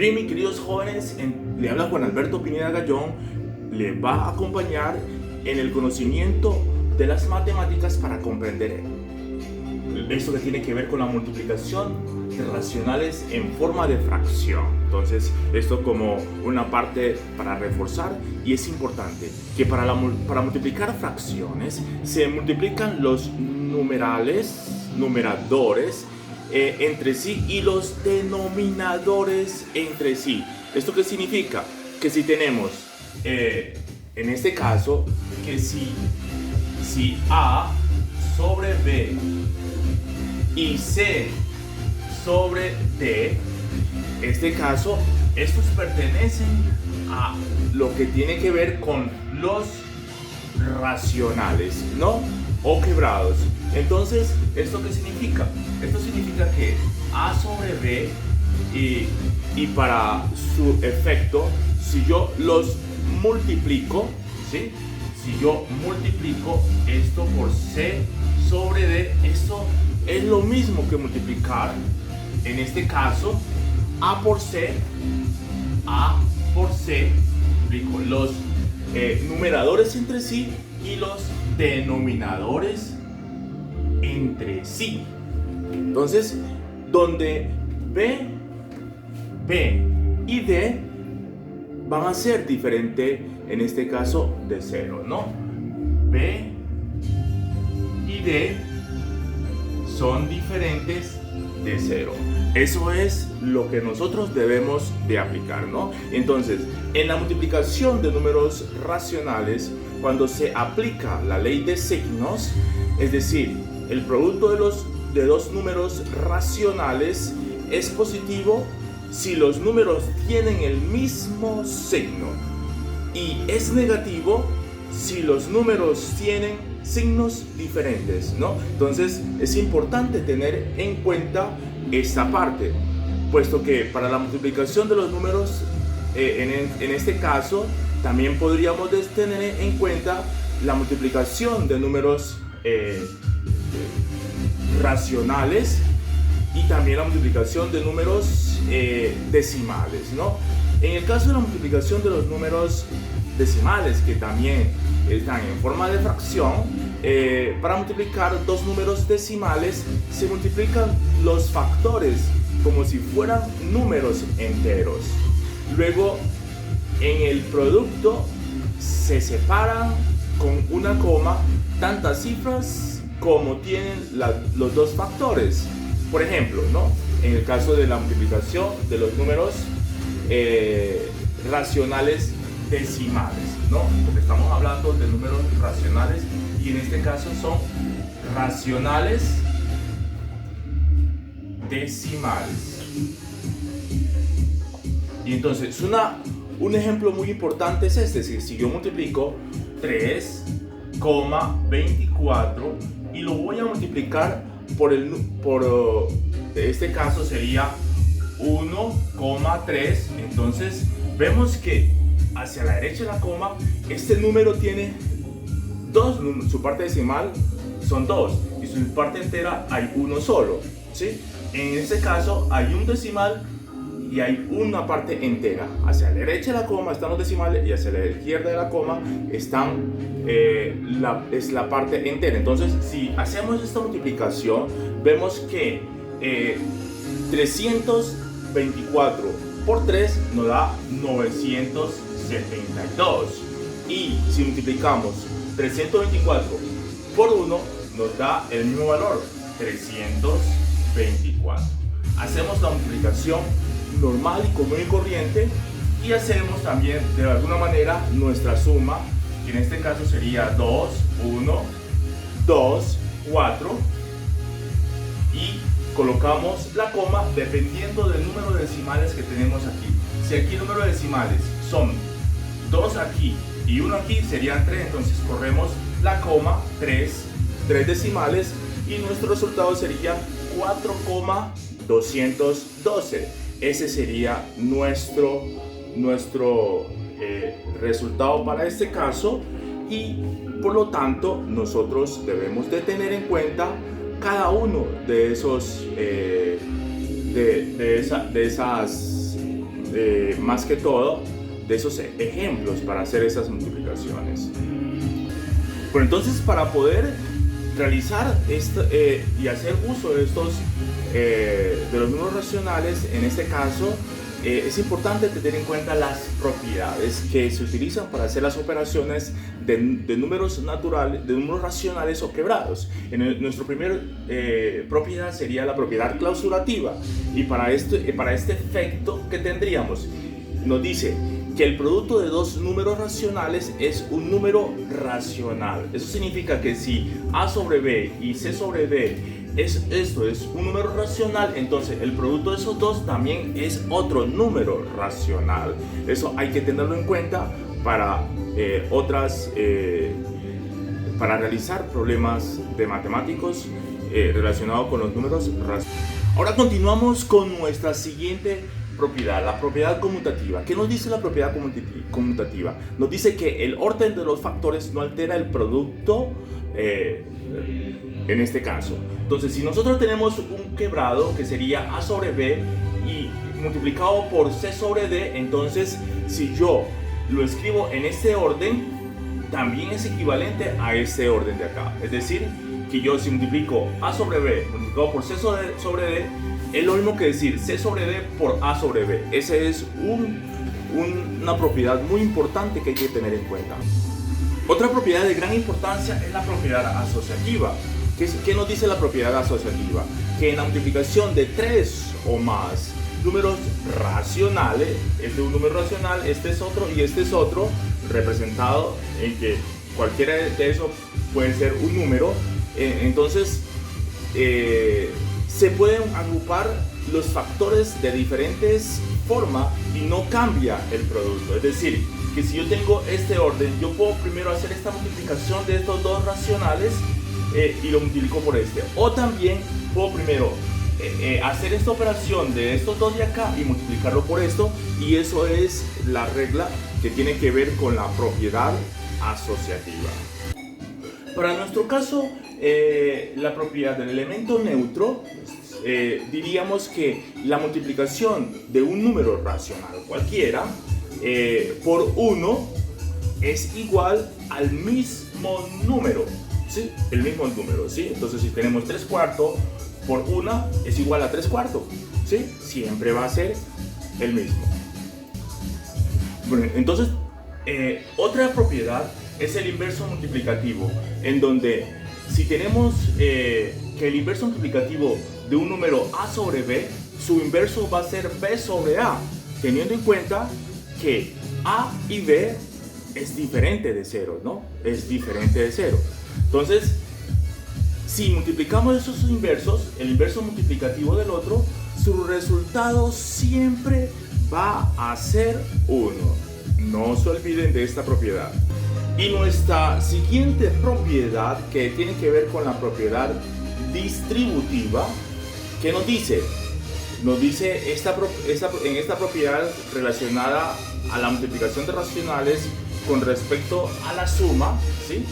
Bien, mis queridos jóvenes, le habla Juan Alberto Pineda Gallón, le va a acompañar en el conocimiento de las matemáticas para comprender esto que tiene que ver con la multiplicación de racionales en forma de fracción. Entonces, esto como una parte para reforzar, y es importante que para multiplicar fracciones se multiplican los numeradores entre sí y los denominadores entre sí. ¿Esto qué significa? Que si tenemos, en este caso, que si A sobre B y C sobre D, este caso, estos pertenecen a lo que tiene que ver con los racionales, ¿no? O quebrados. Entonces, ¿esto qué significa? Esto significa que A sobre B y para su efecto, si yo los multiplico, ¿sí? Si yo multiplico esto por C sobre D, esto es lo mismo que multiplicar, en este caso, A por C, multiplico los numeradores entre sí y los denominadores entre sí. Entonces, donde B y D van a ser diferentes, en este caso de 0, ¿no? B y D son diferentes de 0. Eso es lo que nosotros debemos de aplicar, ¿no? Entonces, en la multiplicación de números racionales, cuando se aplica la ley de signos, es decir, el producto de dos números racionales es positivo si los números tienen el mismo signo, y es negativo si los números tienen signos diferentes, ¿no? Entonces es importante tener en cuenta esta parte, puesto que para la multiplicación de los números, en este caso, también podríamos tener en cuenta la multiplicación de números racionales y también la multiplicación de números decimales, ¿no? En el caso de la multiplicación de los números decimales, que también están en forma de fracción, para multiplicar dos números decimales se multiplican los factores como si fueran números enteros. Luego, en el producto se separan con una coma tantas cifras como tienen los dos factores. Por ejemplo, ¿no? En el caso de la multiplicación de los números racionales decimales, ¿no? Porque estamos hablando de números racionales y en este caso son racionales decimales. Y entonces un ejemplo muy importante es este: si yo multiplico 3,24 y lo voy a multiplicar por este caso sería 1,3, entonces vemos que hacia la derecha de la coma este número tiene su parte decimal son 2 y su parte entera hay uno solo, ¿sí? En este caso hay un decimal y hay una parte entera. Hacia la derecha de la coma están los decimales y hacia la izquierda de la coma es la parte entera. Entonces, si hacemos esta multiplicación, vemos que 324 por 3 nos da 972. Y si multiplicamos 324 por 1, nos da el mismo valor, 324. Hacemos la multiplicación normal y común y corriente y hacemos también de alguna manera nuestra suma, que en este caso sería 2, 1, 2, 4, y colocamos la coma dependiendo del número de decimales que tenemos aquí. Si aquí el número de decimales son 2 aquí y 1 aquí, serían 3, entonces corremos la coma, 3 decimales, y nuestro resultado sería 4,212. Ese sería nuestro resultado para este caso, y por lo tanto nosotros debemos de tener en cuenta cada uno de esos de esas más que todo de esos ejemplos para hacer esas multiplicaciones. Bueno, entonces para poder realizar esto y hacer uso de estos de los números racionales, en este caso es importante tener en cuenta las propiedades que se utilizan para hacer las operaciones de números naturales, de números racionales o quebrados. Nuestra primera propiedad sería la propiedad clausurativa, y para este efecto que tendríamos, nos dice que el producto de dos números racionales es un número racional. Eso significa que si a sobre b y c sobre d esto es un número racional, entonces el producto de esos dos también es otro número racional. Eso hay que tenerlo en cuenta para para realizar problemas de matemáticos relacionados con los números racionales. Ahora continuamos con nuestra siguiente propiedad, la propiedad conmutativa. ¿Qué nos dice la propiedad conmutativa? Nos dice que el orden de los factores no altera el producto en este caso. Entonces, si nosotros tenemos un quebrado que sería a sobre b y multiplicado por c sobre d, entonces si yo lo escribo en este orden, también es equivalente a este orden de acá. Es decir, que yo si multiplico a sobre b multiplicado por c sobre d, es lo mismo que decir c sobre d por a sobre b. Esa es una propiedad muy importante que hay que tener en cuenta. Otra propiedad de gran importancia es la propiedad asociativa. ¿Qué nos dice la propiedad asociativa? Que en la multiplicación de tres o más números racionales, este es un número racional, este es otro y este es otro, representado en que cualquiera de esos puede ser un número, entonces se pueden agrupar los factores de diferentes formas y no cambia el producto. Es decir, que si yo tengo este orden, yo puedo primero hacer esta multiplicación de estos dos racionales y lo multiplico por este. O también puedo primero hacer esta operación de estos dos de acá y multiplicarlo por esto, y eso es la regla que tiene que ver con la propiedad asociativa. Para nuestro caso, la propiedad del elemento neutro, diríamos que la multiplicación de un número racional cualquiera por 1 es igual al mismo número, ¿sí? El mismo número, ¿sí? Entonces si tenemos 3/4 por 1 es igual a 3/4, ¿sí? Siempre va a ser el mismo. Bueno, entonces otra propiedad es el inverso multiplicativo, en donde si tenemos que el inverso multiplicativo de un número a sobre b, su inverso va a ser b sobre a, teniendo en cuenta que a y b es diferente de 0, ¿no? Es diferente de 0. Entonces, si multiplicamos esos inversos, el inverso multiplicativo del otro, su resultado siempre va a ser 1. No se olviden de esta propiedad. Y nuestra siguiente propiedad, que tiene que ver con la propiedad distributiva, ¿qué nos dice? Nos dice en esta propiedad relacionada a la multiplicación de racionales con respecto a la suma, ¿sí?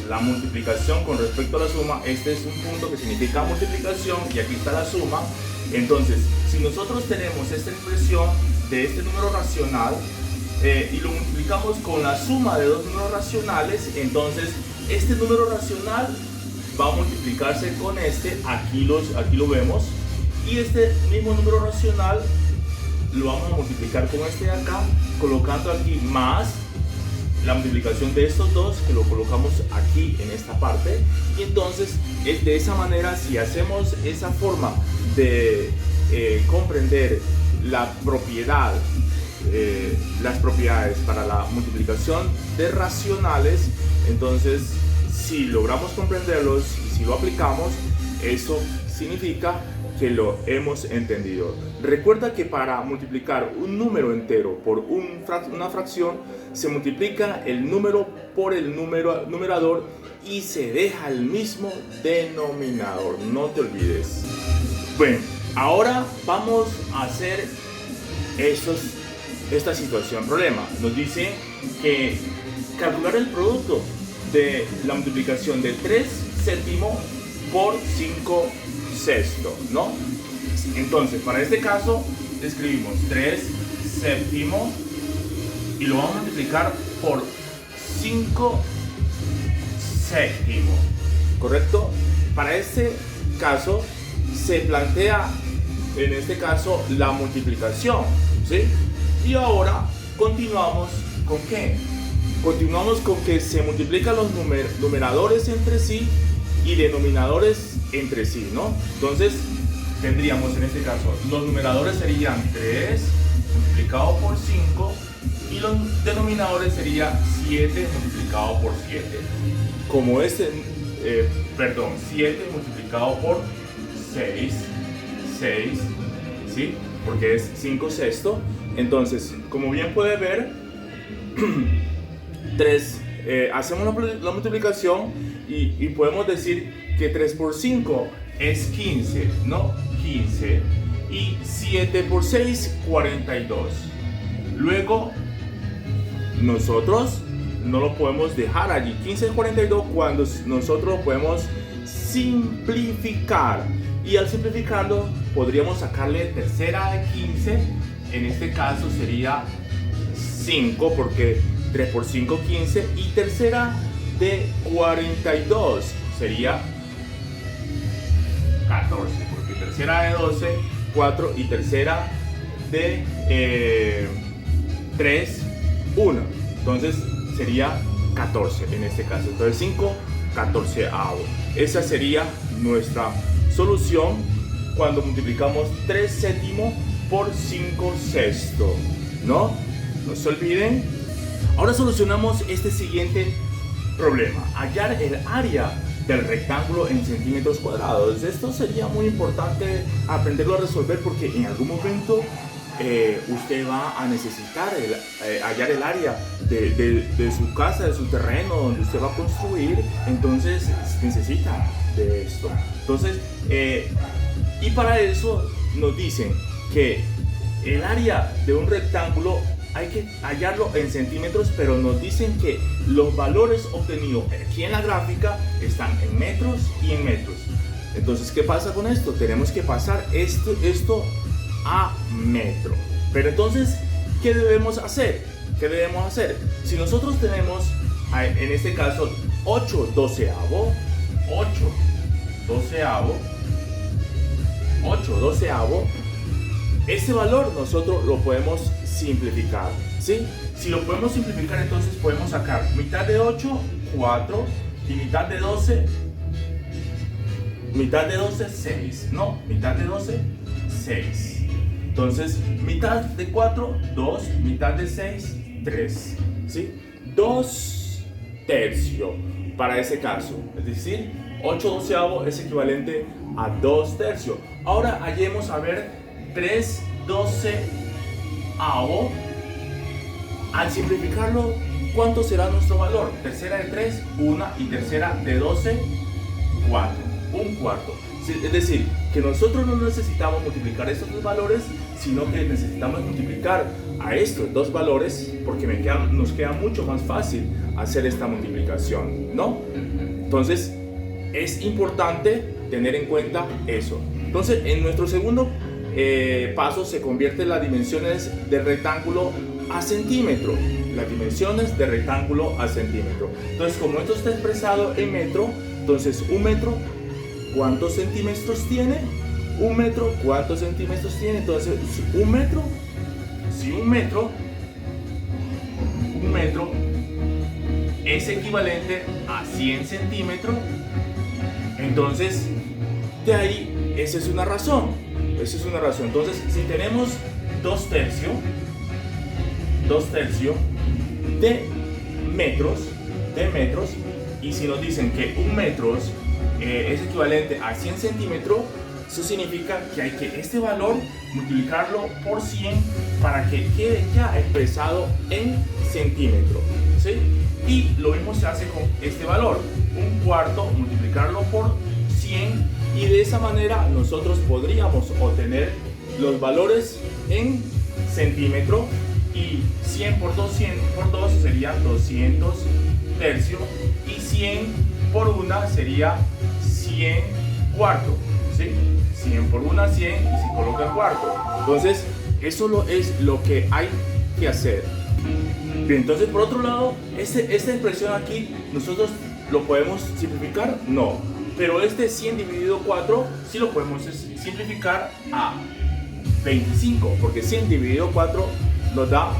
La multiplicación con respecto a la suma, este es un punto que significa multiplicación y aquí está la suma. Entonces, si nosotros tenemos esta expresión de este número racional y lo multiplicamos con la suma de dos números racionales, entonces este número racional va a multiplicarse con este, aquí lo vemos, y este mismo número racional lo vamos a multiplicar con este de acá, colocando aquí más la multiplicación de estos dos, que lo colocamos aquí en esta parte. Y entonces de esa manera, si hacemos esa forma de comprender la propiedad, las propiedades para la multiplicación de racionales, entonces si logramos comprenderlos y si lo aplicamos, eso significa que lo hemos entendido. Recuerda que para multiplicar un número entero por una fracción, se multiplica el número por el numerador y se deja el mismo denominador. No te olvides. Bueno, ahora vamos a hacer esta situación problema. Nos dice que calcular el producto de la multiplicación de 3 séptimos por 5 sextos, ¿no? Entonces, para este caso, escribimos 3 séptimo y lo vamos a multiplicar por 5 séptimos, ¿correcto? Para este caso se plantea en este caso la multiplicación, ¿sí? Y ahora continuamos con ¿qué? Continuamos con que se multiplican los numeradores entre sí y denominadores entre sí, ¿no? Entonces tendríamos en este caso, los numeradores serían 3 multiplicado por 5 y los denominadores sería 7 multiplicado por 7. Como 7 multiplicado por 6, ¿sí? Porque es 5 sexto. Entonces, como bien puede ver, 3, hacemos la multiplicación y podemos decir que 3 por 5 es 15, ¿no? 15. Y 7 por 6, 42. Luego, nosotros no lo podemos dejar allí. 15 es 42 cuando nosotros podemos simplificar. Y al simplificarlo, podríamos sacarle tercera de 15. En este caso sería 5 porque 3 por 5, 15. Y tercera de 42 sería 14. Porque tercera de 12, 4. Y tercera de 3, 1. Entonces sería 14 en este caso. Entonces 5, 14avo. Esa sería nuestra solución cuando multiplicamos 3 séptimos por 5 sexto, ¿no? No se olviden. Ahora solucionamos este siguiente problema: hallar el área del rectángulo en centímetros cuadrados. Esto sería muy importante aprenderlo a resolver porque en algún momento usted va a necesitar hallar el área de su casa, de su terreno donde usted va a construir. Entonces necesita de esto. Entonces, y para eso nos dicen que el área de un rectángulo hay que hallarlo en centímetros, pero nos dicen que los valores obtenidos aquí en la gráfica están en metros y en metros. Entonces, ¿qué pasa con esto? Tenemos que pasar esto a metro. Pero entonces, ¿qué debemos hacer? ¿Qué debemos hacer? Si nosotros tenemos, en este caso, 8 doceavo, 8 doceavo, ese valor nosotros lo podemos simplificar, ¿sí? Si lo podemos simplificar, entonces podemos sacar mitad de 8, 4, y mitad de 12, 6, no, mitad de 12, 6. Entonces, mitad de 4, 2, mitad de 6, 3, ¿sí? 2 tercios para ese caso, es decir, 8 doceavo es equivalente a 2 tercios. Ahora hallemos a ver 3 doceavo. Al simplificarlo, ¿cuánto será nuestro valor? Tercera de 3, 1, y tercera de 12, 4, un cuarto. Es decir, que nosotros no necesitamos multiplicar estos dos valores, sino que necesitamos multiplicar a estos dos valores porque nos queda mucho más fácil hacer esta multiplicación, ¿no? Entonces, es importante tener en cuenta eso. Entonces, en nuestro segundo paso se convierten las dimensiones del rectángulo a centímetro. Las dimensiones del rectángulo a centímetro. Entonces, como esto está expresado en metro, entonces un metro, ¿cuántos centímetros tiene? Un metro, ¿cuántos centímetros tiene? Entonces, un metro, si un metro es equivalente a 100 centímetros, entonces, de ahí, esa es una razón. Entonces, si tenemos 2 tercios de metros, y si nos dicen que un metro es equivalente a 100 centímetros, eso significa que hay que este valor multiplicarlo por 100 para que quede ya expresado en centímetros, ¿sí? Y lo mismo se hace con este valor, un cuarto, multiplicarlo por 100, y de esa manera nosotros podríamos obtener los valores en centímetros, y 100 por 200 por 2 serían 200 tercios, y 100 por 1 sería 100 cuartos, ¿sí? 100 por 1, 100, y se coloca el cuarto. Entonces, Eso es lo que hay que hacer. Bien, entonces por otro lado, esta expresión aquí, nosotros lo podemos simplificar, no. Pero 100 dividido 4 sí lo podemos simplificar a 25, porque 100 dividido 4 nos da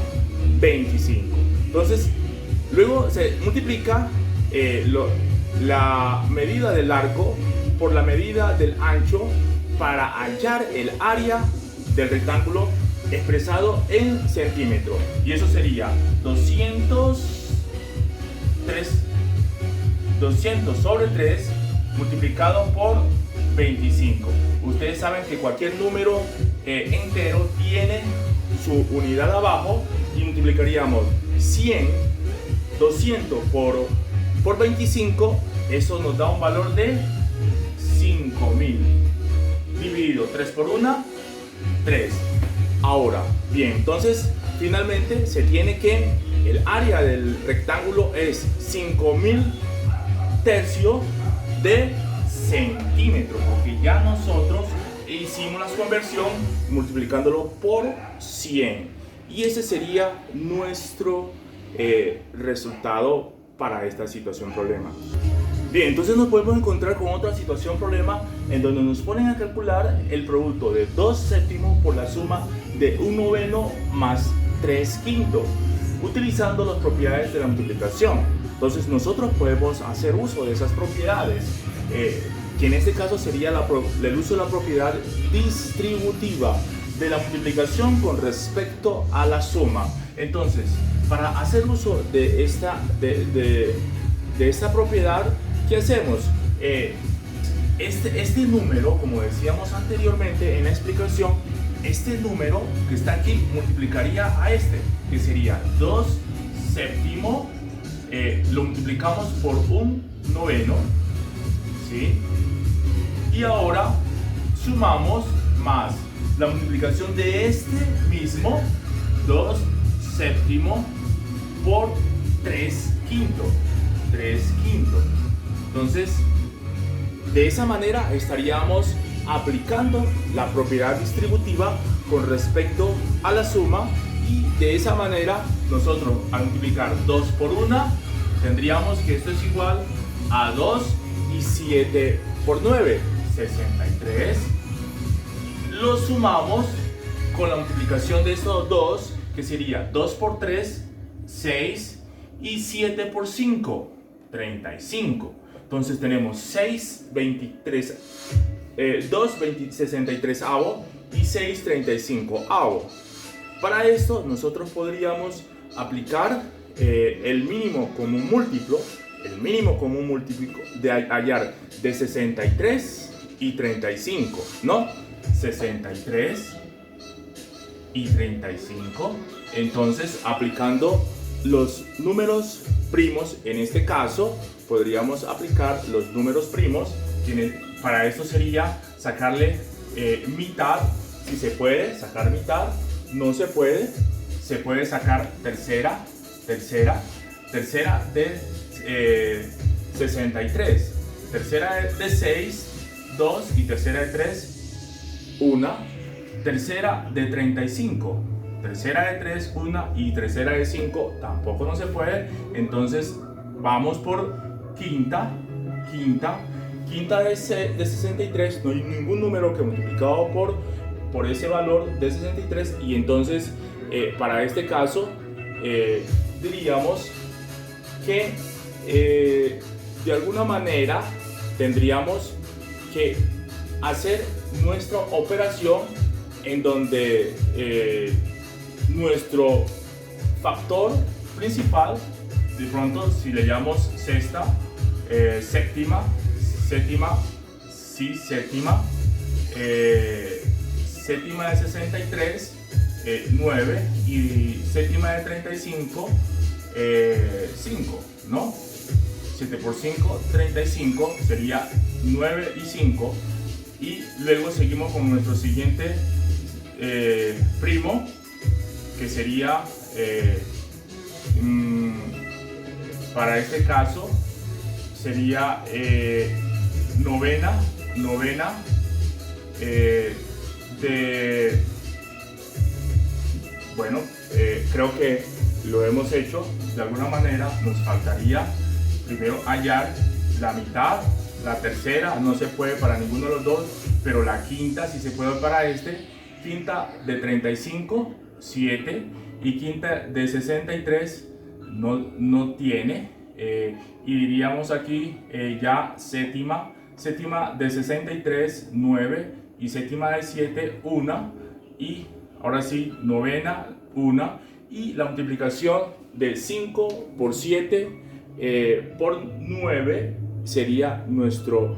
25. Entonces, luego se multiplica la medida del arco por la medida del ancho para hallar el área del rectángulo expresado en centímetros. Y eso sería 200 sobre 3 multiplicado por 25. Ustedes saben que cualquier número entero tiene su unidad abajo y multiplicaríamos 200 por 25. Eso nos da un valor de 5000 dividido 3 por 1, 3. Ahora, bien, entonces finalmente se tiene que el área del rectángulo es 5000 tercios de centímetro, porque ya nosotros hicimos la conversión multiplicándolo por 100, y ese sería nuestro resultado para esta situación problema. Bien, entonces nos podemos encontrar con otra situación problema en donde nos ponen a calcular el producto de 2 séptimos por la suma de 1/9 más 3/5, utilizando las propiedades de la multiplicación. Entonces nosotros podemos hacer uso de esas propiedades, que en este caso sería el uso de la propiedad distributiva de la multiplicación con respecto a la suma. Entonces, para hacer uso de esta propiedad, ¿qué hacemos? Este número, como decíamos anteriormente en la explicación, este número que está aquí multiplicaría a que sería 2 séptimos, lo multiplicamos por 1/9, ¿sí? Y ahora sumamos más la multiplicación de este mismo 2 séptimos por 3/5. Entonces, de esa manera estaríamos aplicando la propiedad distributiva con respecto a la suma, y de esa manera nosotros al multiplicar 2 por 1 tendríamos que esto es igual a 2 y 7 por 9, 63. Lo sumamos con la multiplicación de estos dos, que sería 2 por 3, 6, y 7 por 5, 35. Entonces tenemos 2 63avo y 6 35avo. Para esto nosotros podríamos aplicar el mínimo común múltiplo. El mínimo común múltiplo de hallar de 63 y 35, ¿no? 63 y 35. Entonces, aplicando los números primos, en este caso, podríamos aplicar los números primos. Para esto sería sacarle mitad, si se puede sacar mitad. No se puede sacar tercera de 63, tercera de 6, 2, y tercera de 3, 1, tercera de 35, tercera de 3, 1, y tercera de 5, tampoco no se puede. Entonces vamos por quinta de 63. No hay ningún número que multiplicado por ese valor de 63, y entonces para este caso diríamos que de alguna manera tendríamos que hacer nuestra operación en donde nuestro factor principal, de pronto si le llamamos sexta, séptima, séptima de 63, 9, y séptima de 35, 5, ¿no? 7 por 5, 35, sería 9 y 5. Y luego seguimos con nuestro siguiente primo, que sería, para este caso, sería novena de bueno, creo que lo hemos hecho. De alguna manera nos faltaría primero hallar la mitad, la tercera no se puede para ninguno de los dos, pero la quinta sí se puede para este. Quinta de 35, 7, y quinta de 63 no tiene. Y diríamos aquí ya séptima de 63, 9, y séptima de 7, 1, y ahora sí, novena, 1, y la multiplicación de 5 por 7 por 9 sería nuestro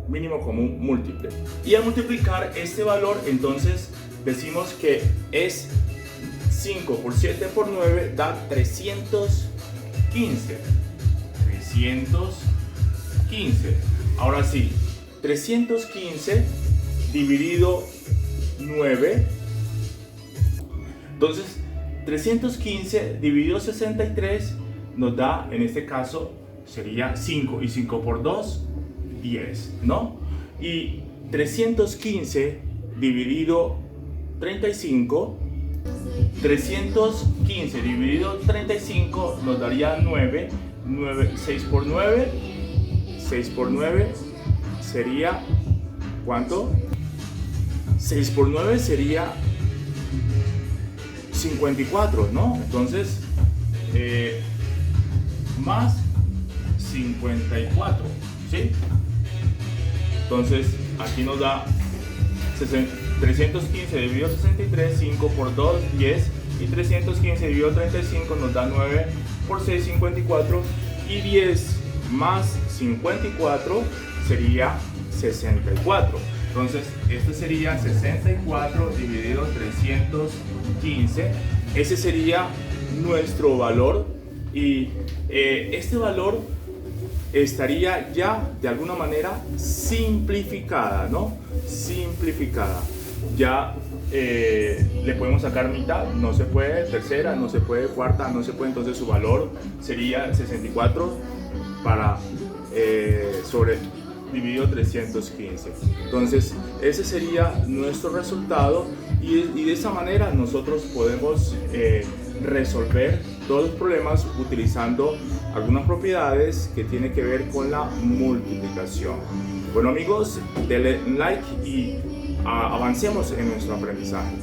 mínimo común múltiple. Y al multiplicar este valor, entonces decimos que es 5 por 7 por 9 da 315. Ahora sí, 315 dividido 9. Entonces, 315 dividido 63 nos da, en este caso, sería 5. Y 5 por 2, 10, ¿no? Y 315 dividido 35. 315 dividido 35 nos daría 9. 6 por 9. 6 por 9 sería, ¿cuánto? 6 por 9 sería 54, ¿no? Entonces, más 54, ¿sí? Entonces, aquí nos da 315 dividido 63, 5 por 2, 10, y 315 dividido 35 nos da 9 por 6, 54, y 10 más 54 sería 64. Entonces, esto sería 64 dividido 315. Ese sería nuestro valor, y este valor estaría ya de alguna manera simplificada, ¿no? Simplificada. Ya le podemos sacar mitad, no se puede, tercera, no se puede, cuarta, no se puede, entonces su valor sería 64 para sobre dividido 315. Entonces ese sería nuestro resultado, y de esa manera nosotros podemos resolver todos los problemas utilizando algunas propiedades que tienen que ver con la multiplicación. Bueno amigos, denle like y avancemos en nuestro aprendizaje.